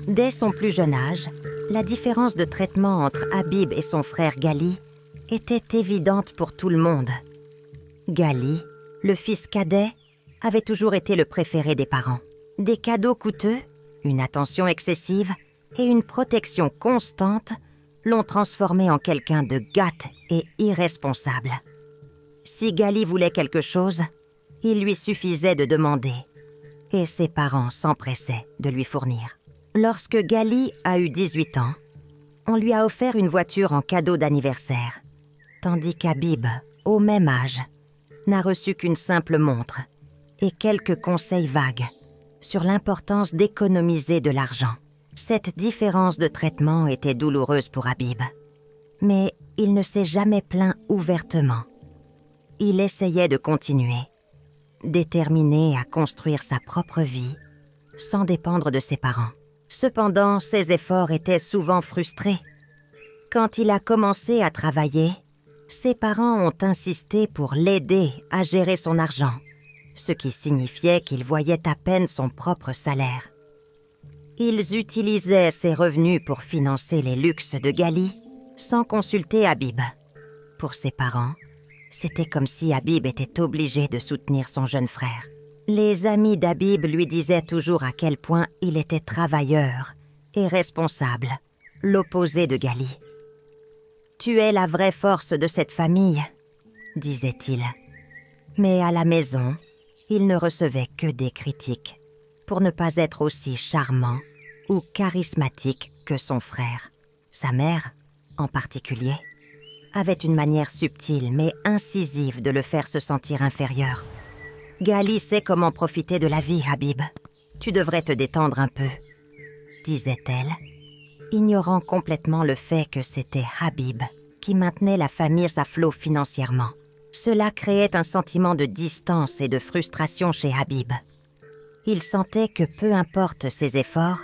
Dès son plus jeune âge, la différence de traitement entre Habib et son frère Gali était évidente pour tout le monde. Gali, le fils cadet, avait toujours été le préféré des parents. Des cadeaux coûteux, une attention excessive et une protection constante l'ont transformé en quelqu'un de gâte et irresponsable. Si Gali voulait quelque chose, il lui suffisait de demander, et ses parents s'empressaient de lui fournir. Lorsque Gali a eu 18 ans, on lui a offert une voiture en cadeau d'anniversaire, tandis qu'Habib, au même âge, n'a reçu qu'une simple montre et quelques conseils vagues sur l'importance d'économiser de l'argent. Cette différence de traitement était douloureuse pour Habib, mais il ne s'est jamais plaint ouvertement. Il essayait de continuer, déterminé à construire sa propre vie sans dépendre de ses parents. Cependant, ses efforts étaient souvent frustrés. Quand il a commencé à travailler, ses parents ont insisté pour l'aider à gérer son argent, ce qui signifiait qu'il voyait à peine son propre salaire. Ils utilisaient ses revenus pour financer les luxes de Gali sans consulter Habib. Pour ses parents, c'était comme si Habib était obligé de soutenir son jeune frère. Les amis d'Habib lui disaient toujours à quel point il était travailleur et responsable, l'opposé de Gali. « Tu es la vraie force de cette famille », disait-il. Mais à la maison, il ne recevait que des critiques pour ne pas être aussi charmant ou charismatique que son frère. Sa mère, en particulier, avait une manière subtile mais incisive de le faire se sentir inférieur. « Gali sait comment profiter de la vie, Habib. Tu devrais te détendre un peu, » disait-elle, ignorant complètement le fait que c'était Habib qui maintenait la famille à flot financièrement. Cela créait un sentiment de distance et de frustration chez Habib. Il sentait que peu importe ses efforts,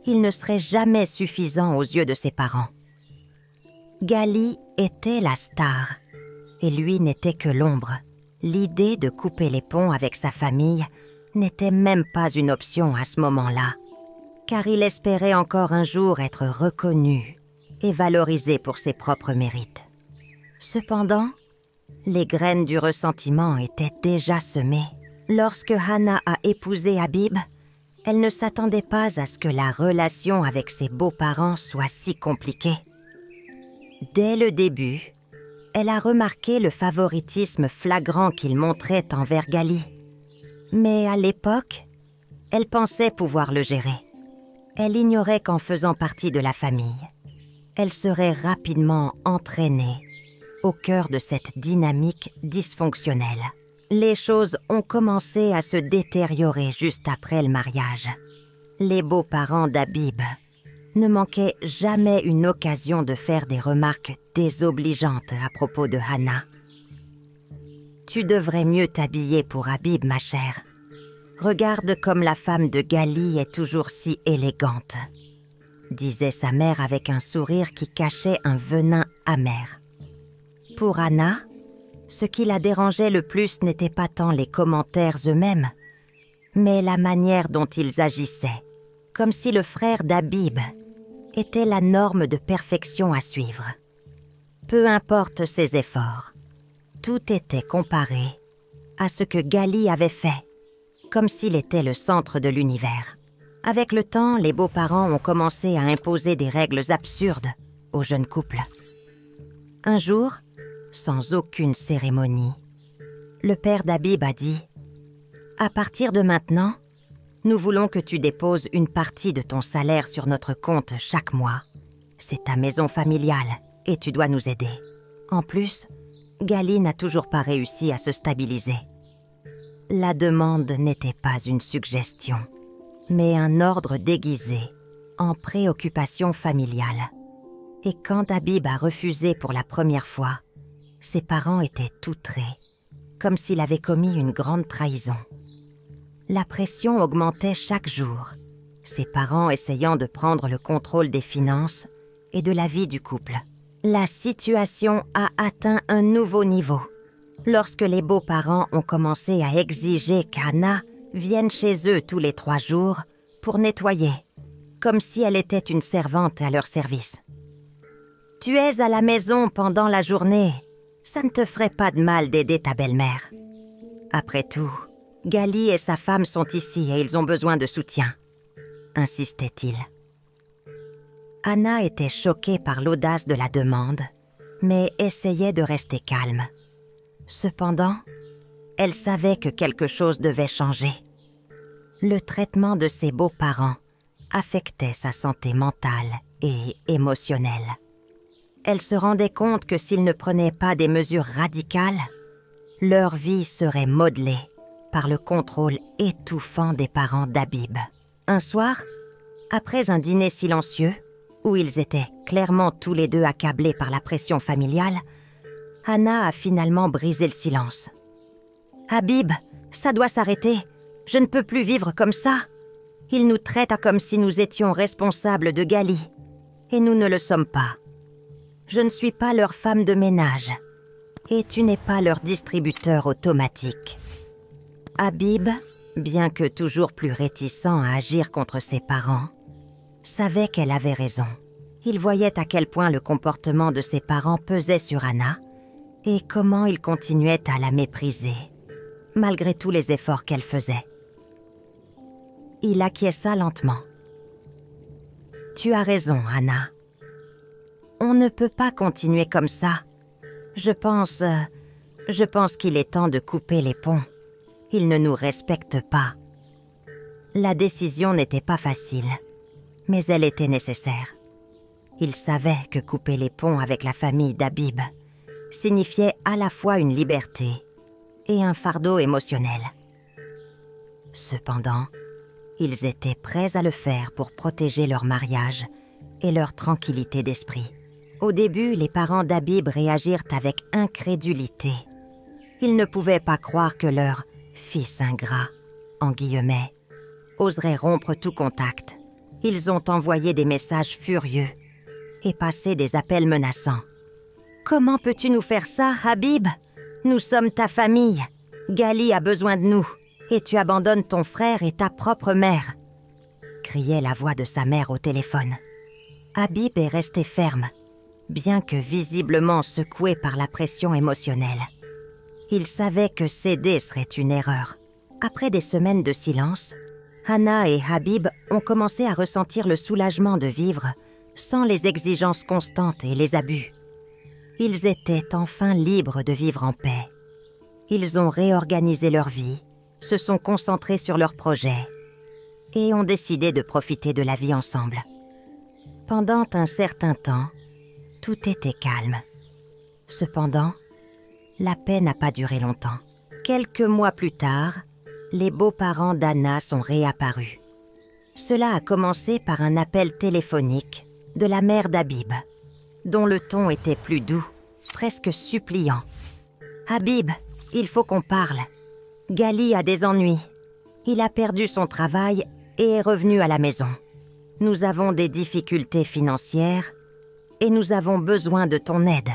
il ne serait jamais suffisant aux yeux de ses parents. Gali était la star, et lui n'était que l'ombre. L'idée de couper les ponts avec sa famille n'était même pas une option à ce moment-là, car il espérait encore un jour être reconnu et valorisé pour ses propres mérites. Cependant, les graines du ressentiment étaient déjà semées. Lorsque Hana a épousé Habib, elle ne s'attendait pas à ce que la relation avec ses beaux-parents soit si compliquée. Dès le début, elle a remarqué le favoritisme flagrant qu'il montrait envers Gali. Mais à l'époque, elle pensait pouvoir le gérer. Elle ignorait qu'en faisant partie de la famille, elle serait rapidement entraînée au cœur de cette dynamique dysfonctionnelle. Les choses ont commencé à se détériorer juste après le mariage. Les beaux-parents d'Habib ne manquaient jamais une occasion de faire des remarques désobligeantes à propos de Hana. « Tu devrais mieux t'habiller pour Habib, ma chère. Regarde comme la femme de Gali est toujours si élégante, » disait sa mère avec un sourire qui cachait un venin amer. Pour Hana, ce qui la dérangeait le plus n'était pas tant les commentaires eux-mêmes, mais la manière dont ils agissaient, comme si le frère d'Habib était la norme de perfection à suivre. Peu importe ses efforts, tout était comparé à ce que Gali avait fait, comme s'il était le centre de l'univers. Avec le temps, les beaux-parents ont commencé à imposer des règles absurdes au jeune couple. Un jour, sans aucune cérémonie, le père d'Habib a dit « À partir de maintenant, nous voulons que tu déposes une partie de ton salaire sur notre compte chaque mois. C'est ta maison familiale et tu dois nous aider. En plus, Gali n'a toujours pas réussi à se stabiliser. » La demande n'était pas une suggestion, mais un ordre déguisé en préoccupation familiale. Et quand Habib a refusé pour la première fois, ses parents étaient outrés, comme s'il avait commis une grande trahison. La pression augmentait chaque jour, ses parents essayant de prendre le contrôle des finances et de la vie du couple. La situation a atteint un nouveau niveau, lorsque les beaux-parents ont commencé à exiger qu'Hana vienne chez eux tous les 3 jours pour nettoyer, comme si elle était une servante à leur service. « Tu es à la maison pendant la journée. Ça ne te ferait pas de mal d'aider ta belle-mère. Après tout, Gali et sa femme sont ici et ils ont besoin de soutien. » insistait-il. Anna était choquée par l'audace de la demande, mais essayait de rester calme. Cependant, elle savait que quelque chose devait changer. Le traitement de ses beaux-parents affectait sa santé mentale et émotionnelle. Elle se rendait compte que s'ils ne prenaient pas des mesures radicales, leur vie serait modelée par le contrôle étouffant des parents d'Habib. Un soir, après un dîner silencieux, où ils étaient clairement tous les deux accablés par la pression familiale, Anna a finalement brisé le silence. « Habib, ça doit s'arrêter. Je ne peux plus vivre comme ça. Ils nous traitent comme si nous étions responsables de Gali. Et nous ne le sommes pas. Je ne suis pas leur femme de ménage. Et tu n'es pas leur distributeur automatique. » Habib, bien que toujours plus réticent à agir contre ses parents, savait qu'elle avait raison. Il voyait à quel point le comportement de ses parents pesait sur Anna et comment il continuait à la mépriser, malgré tous les efforts qu'elle faisait. Il acquiesça lentement. « Tu as raison, Anna. On ne peut pas continuer comme ça. Je pense qu'il est temps de couper les ponts. Ils ne nous respectent pas. » La décision n'était pas facile, mais elle était nécessaire. Il savait que couper les ponts avec la famille d'Habib signifiait à la fois une liberté et un fardeau émotionnel. Cependant, ils étaient prêts à le faire pour protéger leur mariage et leur tranquillité d'esprit. Au début, les parents d'Habib réagirent avec incrédulité. Ils ne pouvaient pas croire que leur « fils ingrat » en guillemets, oserait rompre tout contact. Ils ont envoyé des messages furieux et passé des appels menaçants. « Comment peux-tu nous faire ça, Habib? Nous sommes ta famille. Gali a besoin de nous. Et tu abandonnes ton frère et ta propre mère. » criait la voix de sa mère au téléphone. Habib est resté ferme, bien que visiblement secoué par la pression émotionnelle. Il savait que céder serait une erreur. Après des semaines de silence, Anna et Habib ont commencé à ressentir le soulagement de vivre sans les exigences constantes et les abus. Ils étaient enfin libres de vivre en paix. Ils ont réorganisé leur vie, se sont concentrés sur leurs projets et ont décidé de profiter de la vie ensemble. Pendant un certain temps, tout était calme. Cependant, la paix n'a pas duré longtemps. Quelques mois plus tard, les beaux-parents d'Anna sont réapparus. Cela a commencé par un appel téléphonique de la mère d'Habib, dont le ton était plus doux, presque suppliant. « Habib, il faut qu'on parle. Gali a des ennuis. Il a perdu son travail et est revenu à la maison. Nous avons des difficultés financières et nous avons besoin de ton aide. »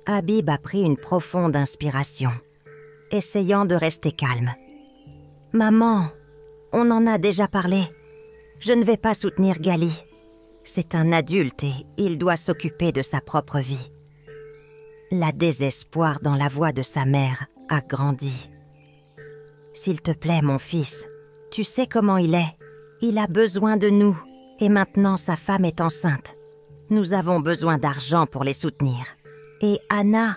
Habib a pris une profonde inspiration, essayant de rester calme. « Maman, on en a déjà parlé. Je ne vais pas soutenir Gali. C'est un adulte et il doit s'occuper de sa propre vie. » La désespoir dans la voix de sa mère a grandi. « S'il te plaît, mon fils, tu sais comment il est. Il a besoin de nous et maintenant sa femme est enceinte. Nous avons besoin d'argent pour les soutenir. Et Anna,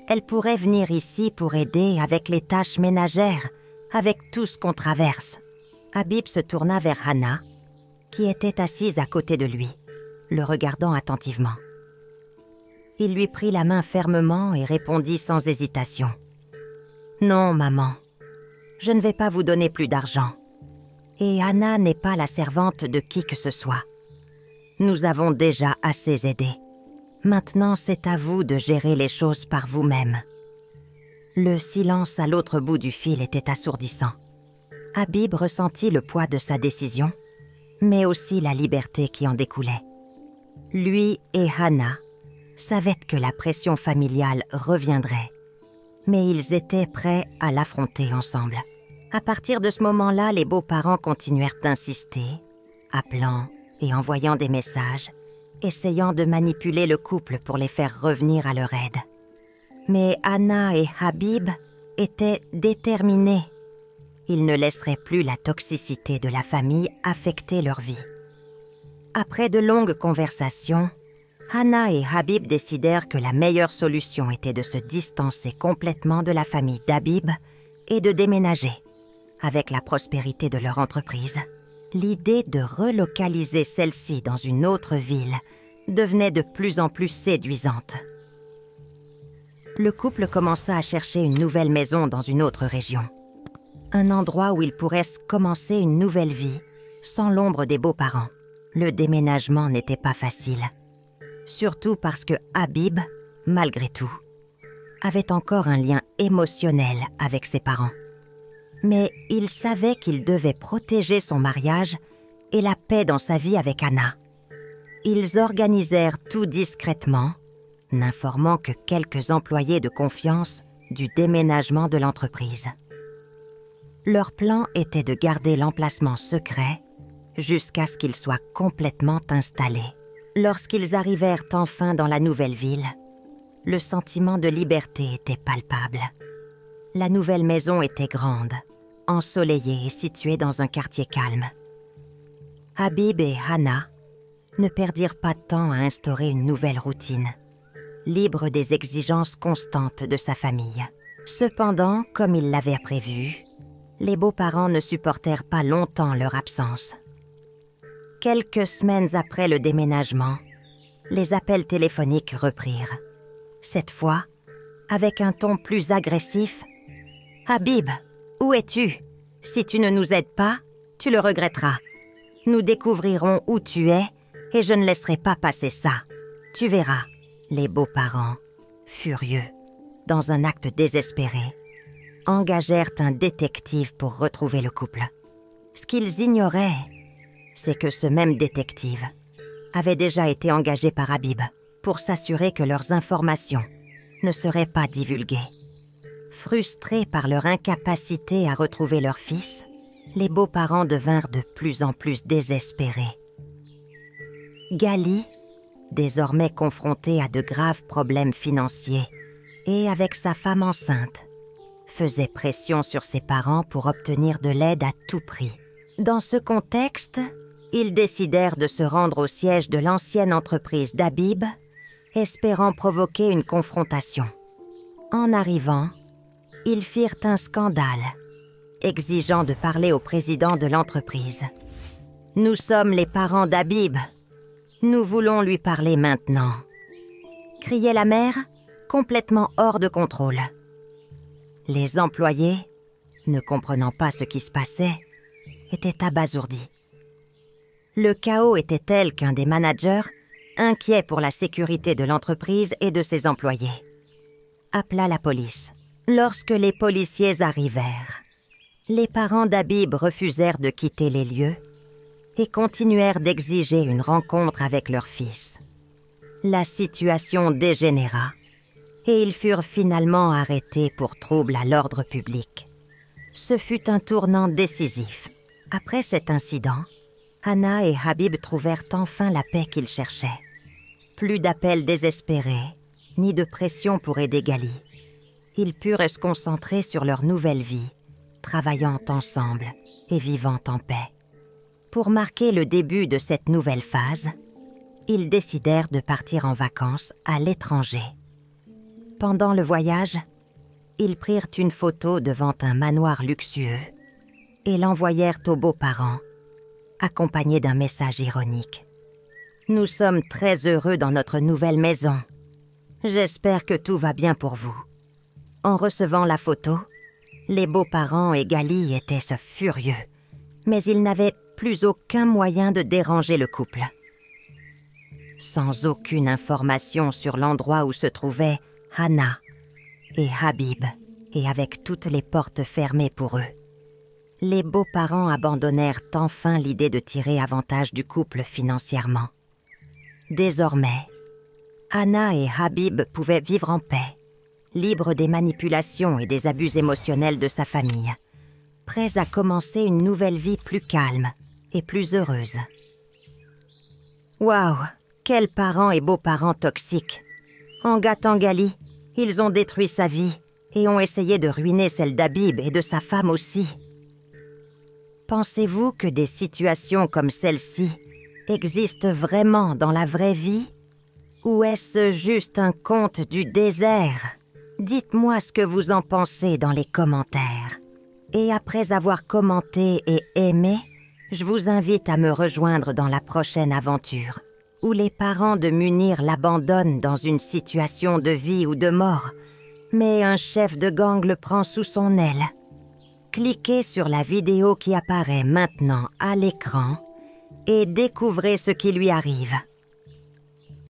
elle pourrait venir ici pour aider avec les tâches ménagères, avec tout ce qu'on traverse. » Habib se tourna vers Anna, qui était assise à côté de lui, le regardant attentivement. Il lui prit la main fermement et répondit sans hésitation. « Non, maman, je ne vais pas vous donner plus d'argent. Et Anna n'est pas la servante de qui que ce soit. Nous avons déjà assez aidé. Maintenant, c'est à vous de gérer les choses par vous-même. » Le silence à l'autre bout du fil était assourdissant. Habib ressentit le poids de sa décision, mais aussi la liberté qui en découlait. Lui et Anna savaient que la pression familiale reviendrait, mais ils étaient prêts à l'affronter ensemble. À partir de ce moment-là, les beaux-parents continuèrent d'insister, appelant et envoyant des messages, essayant de manipuler le couple pour les faire revenir à leur aide. Mais Hana et Habib étaient déterminés. Ils ne laisseraient plus la toxicité de la famille affecter leur vie. Après de longues conversations, Hana et Habib décidèrent que la meilleure solution était de se distancer complètement de la famille d'Habib et de déménager. Avec la prospérité de leur entreprise, l'idée de relocaliser celle-ci dans une autre ville devenait de plus en plus séduisante. Le couple commença à chercher une nouvelle maison dans une autre région. Un endroit où ils pourraient commencer une nouvelle vie, sans l'ombre des beaux-parents. Le déménagement n'était pas facile. Surtout parce que Habib, malgré tout, avait encore un lien émotionnel avec ses parents. Mais il savait qu'il devait protéger son mariage et la paix dans sa vie avec Hana. Ils organisèrent tout discrètement, n'informant que quelques employés de confiance du déménagement de l'entreprise. Leur plan était de garder l'emplacement secret jusqu'à ce qu'il soit complètement installé. Lorsqu'ils arrivèrent enfin dans la nouvelle ville, le sentiment de liberté était palpable. La nouvelle maison était grande, ensoleillée et située dans un quartier calme. Habib et Hana ne perdirent pas de temps à instaurer une nouvelle routine, libre des exigences constantes de sa famille. Cependant, comme ils l'avaient prévu, les beaux-parents ne supportèrent pas longtemps leur absence. Quelques semaines après le déménagement, les appels téléphoniques reprirent. Cette fois, avec un ton plus agressif. « Habib, où es-tu? Si tu ne nous aides pas, tu le regretteras. Nous découvrirons où tu es et je ne laisserai pas passer ça. Tu verras. » Les beaux-parents, furieux, dans un acte désespéré, engagèrent un détective pour retrouver le couple. Ce qu'ils ignoraient, c'est que ce même détective avait déjà été engagé par Habib pour s'assurer que leurs informations ne seraient pas divulguées. Frustrés par leur incapacité à retrouver leur fils, les beaux-parents devinrent de plus en plus désespérés. Gali, désormais confronté à de graves problèmes financiers et avec sa femme enceinte, faisait pression sur ses parents pour obtenir de l'aide à tout prix. Dans ce contexte, ils décidèrent de se rendre au siège de l'ancienne entreprise d'Habib, espérant provoquer une confrontation. En arrivant, ils firent un scandale, exigeant de parler au président de l'entreprise. « Nous sommes les parents d'Habib. Nous voulons lui parler maintenant. » criait la mère, complètement hors de contrôle. Les employés, ne comprenant pas ce qui se passait, étaient abasourdis. Le chaos était tel qu'un des managers, inquiet pour la sécurité de l'entreprise et de ses employés, appela la police. Lorsque les policiers arrivèrent, les parents d'Habib refusèrent de quitter les lieux et continuèrent d'exiger une rencontre avec leur fils. La situation dégénéra et ils furent finalement arrêtés pour trouble à l'ordre public. Ce fut un tournant décisif. Après cet incident, Hana et Habib trouvèrent enfin la paix qu'ils cherchaient. Plus d'appels désespérés, ni de pression pour aider Gali. Ils purent se concentrer sur leur nouvelle vie, travaillant ensemble et vivant en paix. Pour marquer le début de cette nouvelle phase, ils décidèrent de partir en vacances à l'étranger. Pendant le voyage, ils prirent une photo devant un manoir luxueux et l'envoyèrent aux beaux-parents, accompagnés d'un message ironique. « Nous sommes très heureux dans notre nouvelle maison. J'espère que tout va bien pour vous. » En recevant la photo, les beaux-parents et Gali étaient furieux, mais ils n'avaient plus aucun moyen de déranger le couple. Sans aucune information sur l'endroit où se trouvaient Hana et Habib, et avec toutes les portes fermées pour eux, les beaux-parents abandonnèrent enfin l'idée de tirer avantage du couple financièrement. Désormais, Hana et Habib pouvaient vivre en paix, libres des manipulations et des abus émotionnels de sa famille, prêts à commencer une nouvelle vie plus calme et plus heureuse. Waouh, quels parents et beaux-parents toxiques. En gâtant Gali, ils ont détruit sa vie et ont essayé de ruiner celle d'Habib et de sa femme aussi. Pensez-vous que des situations comme celle-ci existent vraiment dans la vraie vie? Ou est-ce juste un conte du désert? Dites-moi ce que vous en pensez dans les commentaires. Et après avoir commenté et aimé, je vous invite à me rejoindre dans la prochaine aventure, où les parents de Munir l'abandonnent dans une situation de vie ou de mort, mais un chef de gang le prend sous son aile. Cliquez sur la vidéo qui apparaît maintenant à l'écran et découvrez ce qui lui arrive.